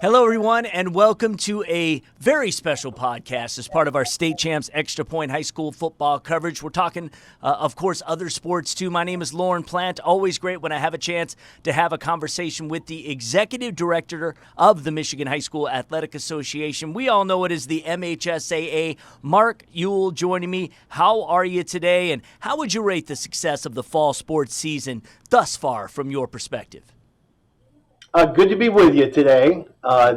Hello, everyone, and welcome to a very special podcast as part of our State Champs Extra Point High School football coverage. We're talking, of course, other sports, too. My name is Lorne Plant. Always great when I have a chance to have a conversation with the executive director of the Michigan High School Athletic Association. We all know it as the MHSAA. Mark Ewell joining me. How are you today, and how would you rate the success of the fall sports season thus far from your perspective? Good to be with you today.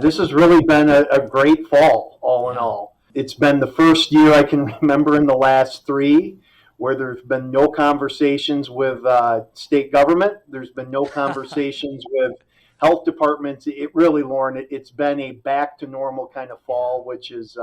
This has really been a great fall, all in all. It's been the first year I can remember in the last three where there's been no conversations with state government. There's been no conversations with health departments. It really, Lauren, it's been a back to normal kind of fall, which is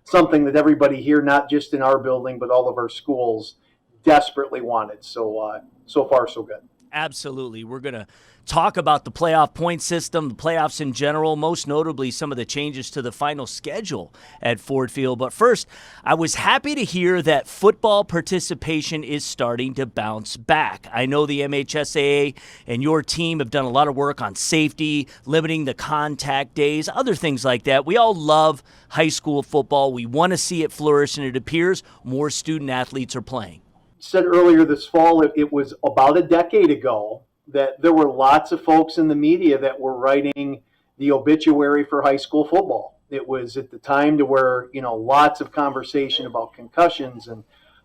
something that everybody here, not just in our building, but all of our schools, desperately wanted. So far, so good. Absolutely. We're going to talk about the playoff point system, the playoffs in general, most notably some of the changes to the final schedule at Ford Field. But first, I was happy to hear that football participation is starting to bounce back. I know the MHSAA and your team have done a lot of work on safety, limiting the contact days, other things like that. We all love high school football. We want to see it flourish, and it appears more student athletes are playing. Said earlier this fall, it was about a decade ago that there were lots of folks in the media that were writing the obituary for high school football. It was at the time to where, lots of conversation about concussions and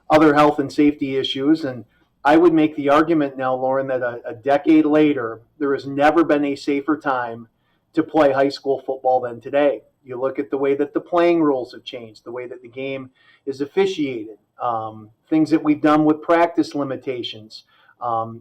other health and safety issues. And I would make the argument now, Lauren, that a decade later, there has never been a safer time to play high school football than today. You look at the way that the playing rules have changed, the way that the game is officiated, things that we've done with practice limitations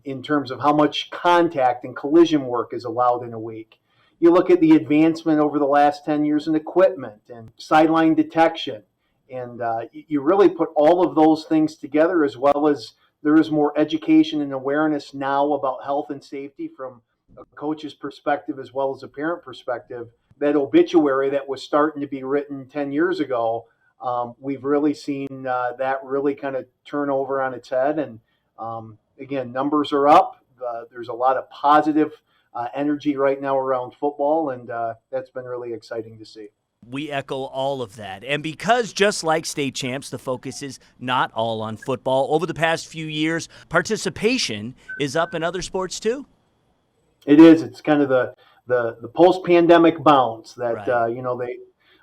in terms of how much contact and collision work is allowed in a week. You look at the advancement over the last 10 years in equipment and sideline detection, and you really put all of those things together, as well as there is more education and awareness now about health and safety from a coach's perspective as well as a parent perspective. That obituary that was starting to be written 10 years ago, we've really seen that really kind of turn over on its head. And again, numbers are up. There's a lot of positive energy right now around football, and that's been really exciting to see. We echo all of that. And because just like state champs, the focus is not all on football, over the past few years, participation is up in other sports too? It is. It's kind of the post-pandemic bounce that, right.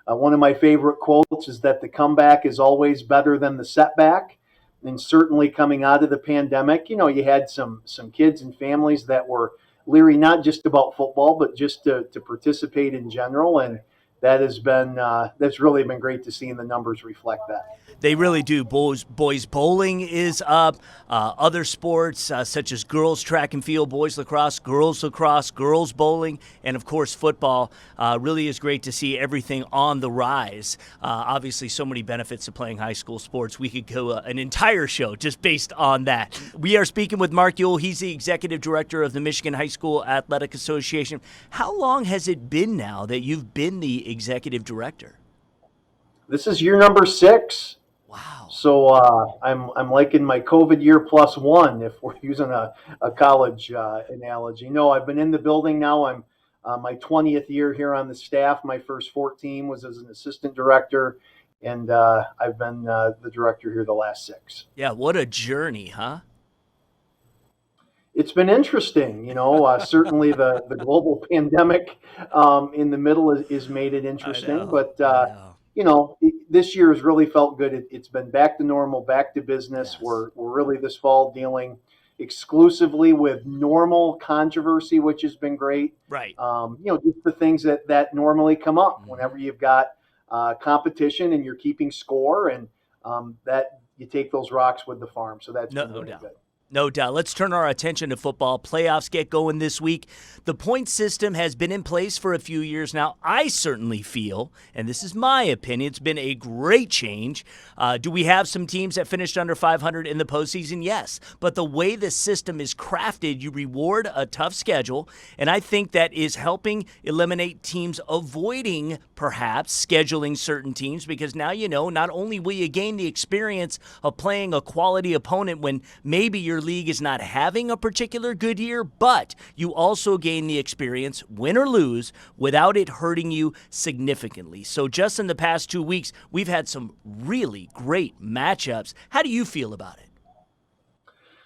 One of my favorite quotes is that the comeback is always better than the setback. And certainly coming out of the pandemic, you had some kids and families that were leery, not just about football, but just to participate in general. And that has been, that's really been great to see, and the numbers reflect that. They really do. Boys bowling is up. Other sports such as girls track and field, boys lacrosse, girls bowling, and of course football really is great to see everything on the rise. Obviously, so many benefits of playing high school sports. We could go an entire show just based on that. We are speaking with Mark Ewell. He's the executive director of the Michigan High School Athletic Association. How long has it been now that you've been the executive director? This is year number 6. Wow. So I'm like in my COVID year plus one, if we're using a college analogy. No, I've been in the building now. I'm my 20th year here on the staff. My first 14 was as an assistant director, and I've been the director here the last 6. Yeah, what a journey, huh? It's been interesting, certainly the global pandemic in the middle is made it interesting, but this year has really felt good. It's been back to normal, back to business. Yes. We're really this fall dealing exclusively with normal controversy, which has been great. Right. Just the things that normally come up whenever you've got competition and you're keeping score, and that you take those rocks with the farm. So that's been really good. No doubt. Let's turn our attention to football. Playoffs get going this week. The point system has been in place for a few years now. I certainly feel, and this is my opinion, it's been a great change. Do we have some teams that finished under 500 in the postseason? Yes. But the way the system is crafted, you reward a tough schedule, and I think that is helping eliminate teams avoiding perhaps scheduling certain teams, because now not only will you gain the experience of playing a quality opponent when maybe you're your league is not having a particular good year, but you also gain the experience, win or lose, without it hurting you significantly. So just in the past 2 weeks, we've had some really great matchups. How do you feel about it?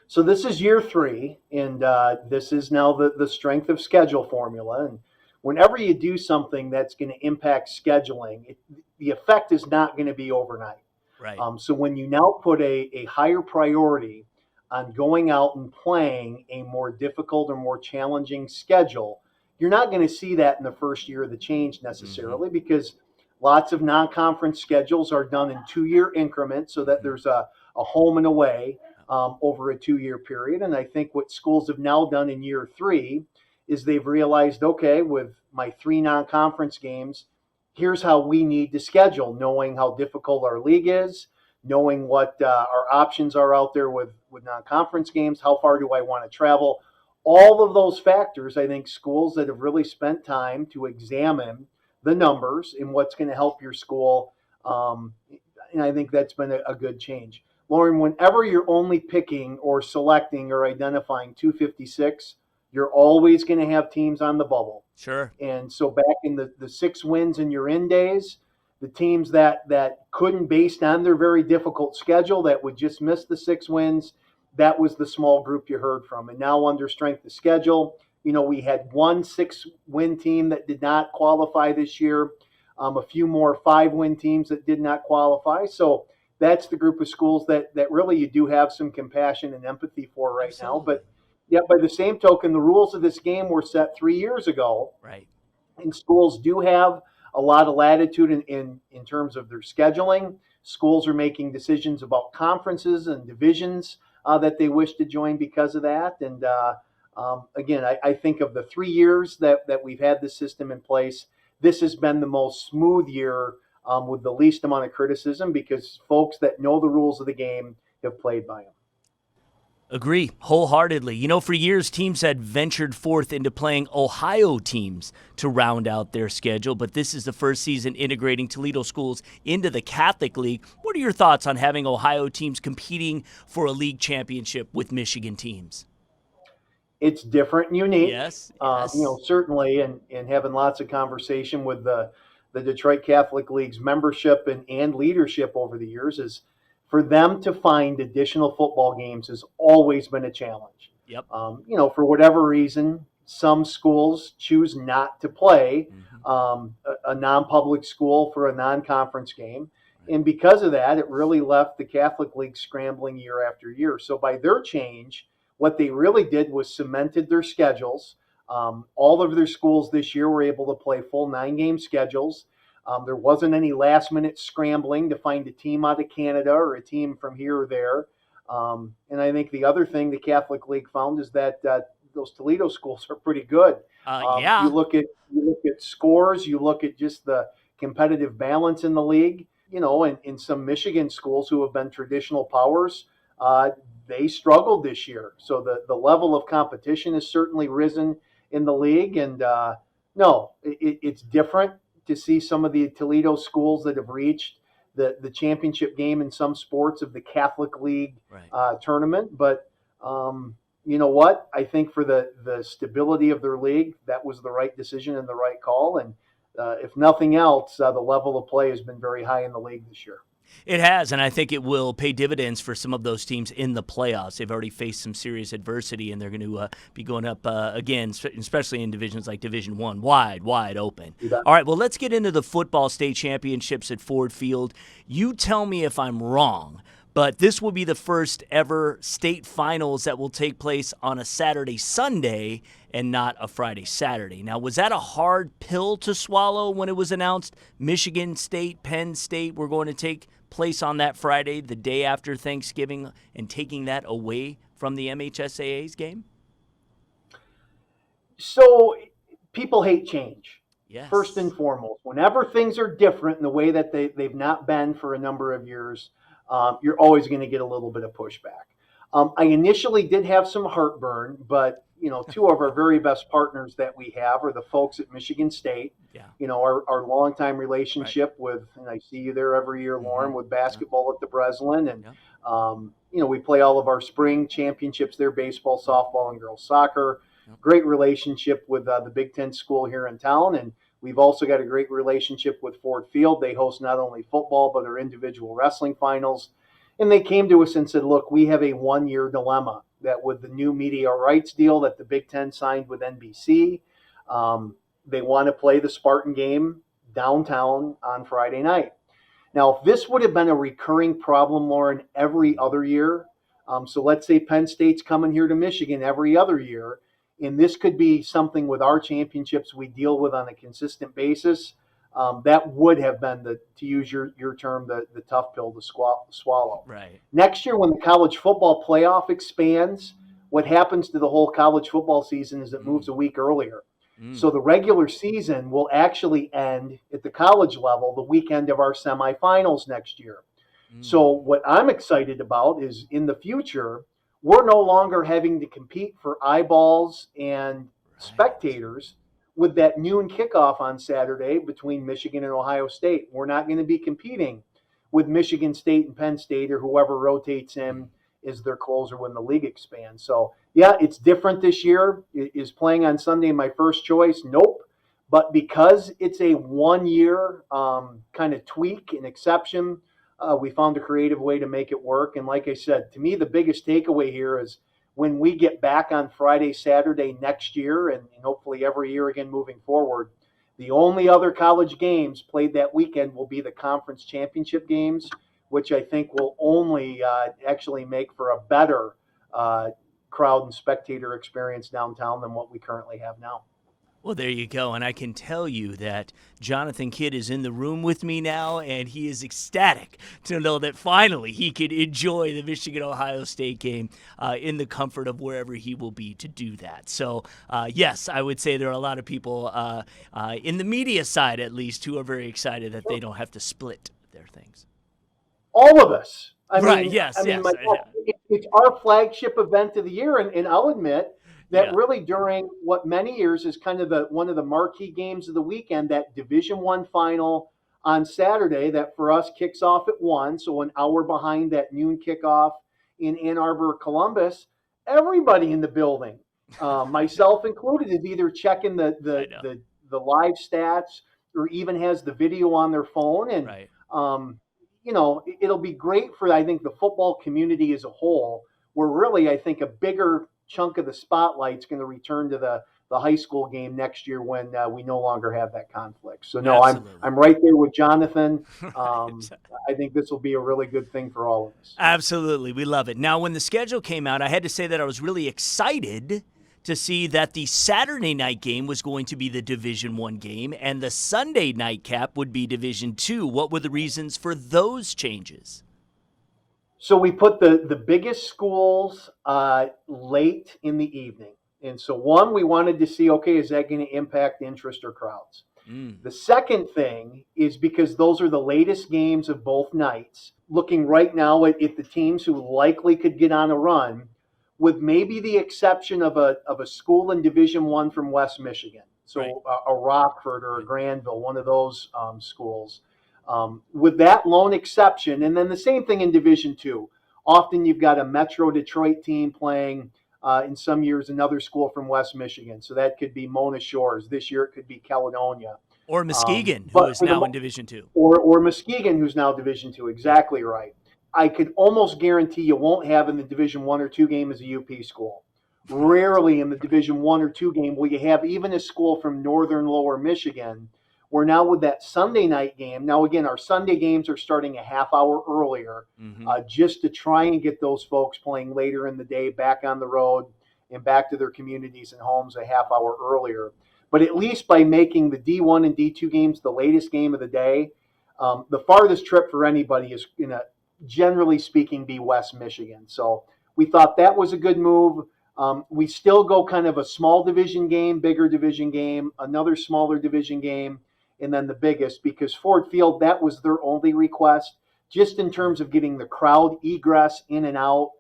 So this is year 3, and this is now the strength of schedule formula. And whenever you do something that's going to impact scheduling, the effect is not going to be overnight. Right. So when you now put a higher priority on going out and playing a more difficult or more challenging schedule, you're not going to see that in the first year of the change necessarily, because lots of non-conference schedules are done in 2-year increments so that there's a home and away over a 2-year period. And I think what schools have now done in year 3 is they've realized, okay, with my 3 non-conference games, here's how we need to schedule, knowing how difficult our league is, knowing what our options are out there with non-conference games, how far do I want to travel. All of those factors, I think schools that have really spent time to examine the numbers and what's going to help your school, and I think that's been a good change. Lauren, whenever you're only picking or selecting or identifying 256, you're always going to have teams on the bubble. Sure. And so back in the 6 wins in your in days, the teams that couldn't, based on their very difficult schedule, that would just miss the 6 wins, that was the small group you heard from. And now under strength of schedule, we had one 6-win team that did not qualify this year, a few more 5-win teams that did not qualify. So that's the group of schools that really you do have some compassion and empathy for right now. But yet, by the same token, the rules of this game were set 3 years ago. Right. And schools do have a lot of latitude in terms of their scheduling. Schools are making decisions about conferences and divisions that they wish to join because of that. And again, I think of the 3 years that we've had this system in place, this has been the most smooth year with the least amount of criticism, because folks that know the rules of the game have played by them. Agree wholeheartedly. For years, teams had ventured forth into playing Ohio teams to round out their schedule, but this is the first season integrating Toledo schools into the Catholic League. What are your thoughts on having Ohio teams competing for a league championship with Michigan teams? It's different and unique. Yes. Certainly, and having lots of conversation with the Detroit Catholic League's membership and leadership over the years, is for them to find additional football games has always been a challenge. Yep. For whatever reason, some schools choose not to play a non-public school for a non-conference game. And because of that, it really left the Catholic League scrambling year after year. So by their change, what they really did was cemented their schedules. All of their schools this year were able to play full 9-game schedules. There wasn't any last-minute scrambling to find a team out of Canada or a team from here or there. And I think the other thing the Catholic League found is that those Toledo schools are pretty good. Yeah. You look at scores, you look at just the competitive balance in the league. In some Michigan schools who have been traditional powers, they struggled this year. So the level of competition has certainly risen in the league. And it's different to see some of the Toledo schools that have reached the championship game in some sports of the Catholic League tournament. But you know what? I think for the stability of their league, that was the right decision and the right call. And if nothing else, the level of play has been very high in the league this year. It has, and I think it will pay dividends for some of those teams in the playoffs. They've already faced some serious adversity, and they're going to be going up again, especially in divisions like Division I, wide open. All right, well, let's get into the football state championships at Ford Field. You tell me if I'm wrong, but this will be the first ever state finals that will take place on a Saturday-Sunday and not a Friday-Saturday. Now, was that a hard pill to swallow when it was announced Michigan State, Penn State were going to take place on that Friday, the day after Thanksgiving, and taking that away from the MHSAA's game? So people hate change. Yes. First and foremost, whenever things are different in the way that they've not been for a number of years, you're always going to get a little bit of pushback. I initially did have some heartburn, but two of our very best partners that we have are the folks at Michigan State. Yeah. Our longtime Right. relationship with, and I see you there every year, Mm-hmm. Lauren, with basketball at the Breslin. And, Yeah. we play all of our spring championships there, baseball, Yep. softball, and girls soccer. Yep. Great relationship with the Big Ten school here in town. And we've also got a great relationship with Ford Field. They host not only football, but our individual wrestling finals. And they came to us and said, look, we have a 1-year dilemma that with the new media rights deal that the Big Ten signed with NBC, they want to play the Spartan game downtown on Friday night. Now, if this would have been a recurring problem, Lauren, every other year, so let's say Penn State's coming here to Michigan every other year, and this could be something with our championships we deal with on a consistent basis, that would have been, to use your term, the tough pill to swallow. Right. Next year, when the college football playoff expands, what happens to the whole college football season is it moves a week earlier. So the regular season will actually end at the college level the weekend of our semifinals next year. So what I'm excited about is in the future, we're no longer having to compete for eyeballs and spectators with that noon kickoff on Saturday between Michigan and Ohio State. We're not going to be competing with Michigan State and Penn State or whoever rotates in as their closer when the league expands. So, yeah, it's different this year. Is playing on Sunday my first choice? Nope. But because it's a 1-year kind of tweak, an exception, we found a creative way to make it work. And like I said, to me, the biggest takeaway here is when we get back on Friday, Saturday next year, and hopefully every year again moving forward, the only other college games played that weekend will be the conference championship games, which I think will only actually make for a better crowd and spectator experience downtown than what we currently have now. Well, there you go. And I can tell you that Jonathan Kidd is in the room with me now, and he is ecstatic to know that finally he can enjoy the Michigan-Ohio State game in the comfort of wherever he will be to do that. So, yes, I would say there are a lot of people in the media side, at least, who are very excited that they don't have to split their things. All of us. Yes. It's our flagship event of the year, and I'll admit that really during what many years is kind of one of the marquee games of the weekend, that Division I final on Saturday that for us kicks off at 1, so an hour behind that noon kickoff in Ann Arbor, Columbus. Everybody in the building, myself included, is either checking the live stats or even has the video on their phone. And it'll be great for, I think, the football community as a whole, where really I think a bigger chunk of the spotlight's going to return to the high school game next year when we no longer have that conflict. So no, I'm right there with Jonathan. I think this will be a really good thing for all of us. Absolutely, we love it. Now, when the schedule came out, I had to say that I was really excited to see that the Saturday night game was going to be the Division I game and the Sunday nightcap would be Division II. What were the reasons for those changes? So we put the biggest schools late in the evening. And so one, we wanted to see, okay, is that going to impact interest or crowds? The second thing is because those are the latest games of both nights, looking right now at the teams who likely could get on a run, with maybe the exception of a school in Division I from West Michigan. So a Rockford or a Granville, one of those schools. With that lone exception, and then the same thing in Division II. Often you've got a Metro Detroit team playing, in some years, another school from West Michigan. So that could be Mona Shores. This year it could be Caledonia. Or Muskegon, who is now in Division II. Or Muskegon, who's now Division II. Exactly right. I could almost guarantee you won't have in the Division I or II game as a UP school. Rarely in the Division I or II game will you have even a school from northern lower Michigan. We're now with that Sunday night game. Now, again, our Sunday games are starting a half hour earlier, just to try and get those folks playing later in the day back on the road and back to their communities and homes a half hour earlier. But at least by making the D1 and D2 games the latest game of the day, the farthest trip for anybody is going to, generally speaking, be West Michigan. So we thought that was a good move. We still go kind of a small division game, bigger division game, another smaller division game, and then the biggest, because Ford Field, that was their only request. just in terms of getting the crowd egress in and out,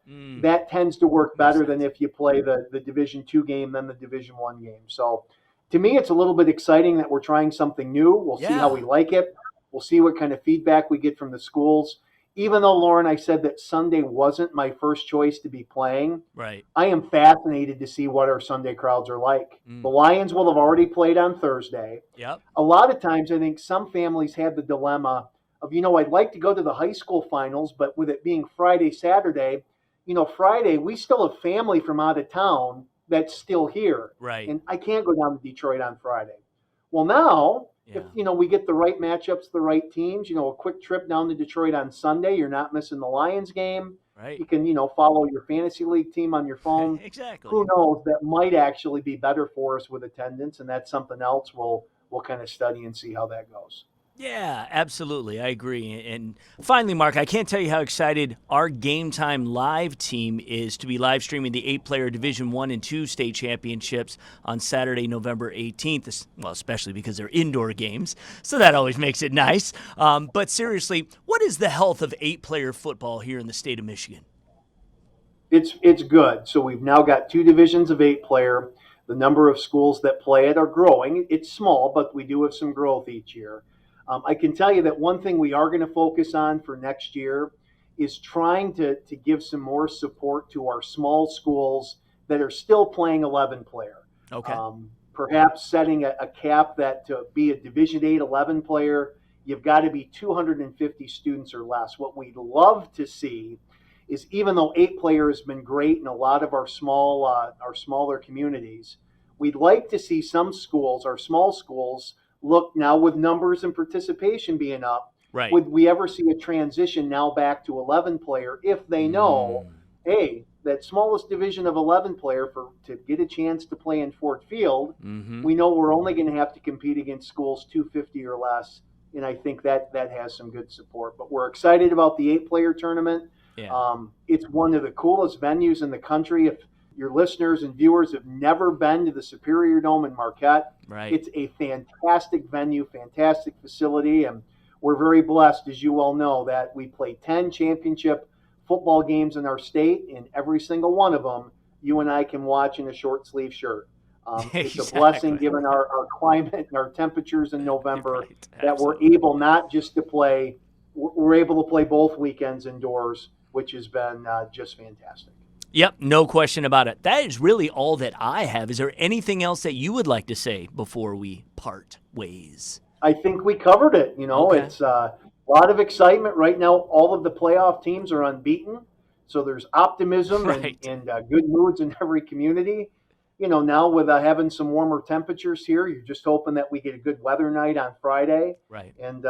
that tends to work better than if you play the Division II game than the Division I game. So to me, it's a little bit exciting that we're trying something new. We'll see how we like it. We'll see what kind of feedback we get from the schools. Even though, Lauren, I said that Sunday wasn't my first choice to be playing, Right. I am fascinated to see what our Sunday crowds are like. The Lions will have already played on Thursday. Yep. A lot of times, I think some families have the dilemma of, I'd like to go to the high school finals, but with it being Friday, Saturday, Friday, we still have family from out of town that's still here. Right. And I can't go down to Detroit on Friday. Well, now, if, we get the right matchups, the right teams, a quick trip down to Detroit on Sunday, you're not missing the Lions game. Right. You can, follow your fantasy league team on your phone. Exactly. Who knows? That might actually be better for us with attendance, and that's something else we'll kind of study and see how that goes. Yeah, absolutely. I agree. And finally, Mark, I can't tell you how excited our Game Time Live team is to be live streaming the 8-player Division I and II state championships on Saturday, November 18th, well, especially because they're indoor games, so that always makes it nice. But seriously, what is the health of 8-player football here in the state of Michigan? It's good. So we've now got 2 divisions of 8-player. The number of schools that play it are growing. It's small, but we do have some growth each year. I can tell you that one thing we are going to focus on for next year is trying to give some more support to our small schools that are still playing 11-player. Okay. Perhaps setting a cap that to be a Division 8 11-player, you've got to be 250 students or less. What we'd love to see is, even though 8-player has been great in a lot of our smaller communities, we'd like to see some schools, our small schools, look now with numbers and participation being up. Right. Would we ever see a transition now back to 11-player if they know, hey, that smallest division of 11-player to get a chance to play in Fort Field, we know we're only going to have to compete against schools 250 or less, and I think that has some good support. But we're excited about the 8-player tournament. Yeah. It's one of the coolest venues in the country. If your listeners and viewers have never been to the Superior Dome in Marquette, Right. It's a fantastic venue, fantastic facility, and we're very blessed, as you all know, that we play 10 championship football games in our state, and every single one of them you and I can watch in a short sleeve shirt. It's a blessing given our climate and our temperatures in November that we're able not just to play, we're able to play both weekends indoors, which has been just fantastic. Yep, no question about it. That is really all that I have. Is there anything else that you would like to say before we part ways? I think we covered it. Okay. It's a lot of excitement right now. All of the playoff teams are unbeaten, so there's optimism Right. and good moods in every community. Now with having some warmer temperatures here, you're just hoping that we get a good weather night on Friday. Right. And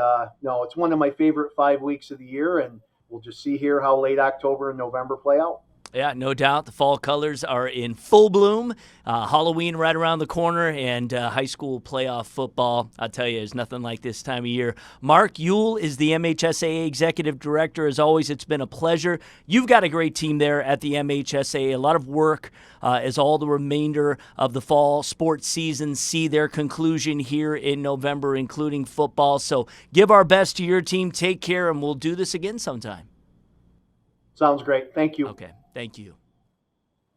no, it's one of my favorite 5 weeks of the year, and we'll just see here how late October and November play out. Yeah, no doubt. The fall colors are in full bloom. Halloween right around the corner, and high school playoff football. I'll tell you, there's nothing like this time of year. Mark Yule is the MHSAA Executive Director. As always, it's been a pleasure. You've got a great team there at the MHSAA. A lot of work as all the remainder of the fall sports season see their conclusion here in November, including football. So give our best to your team. Take care, and we'll do this again sometime. Sounds great. Thank you. Okay. Thank you.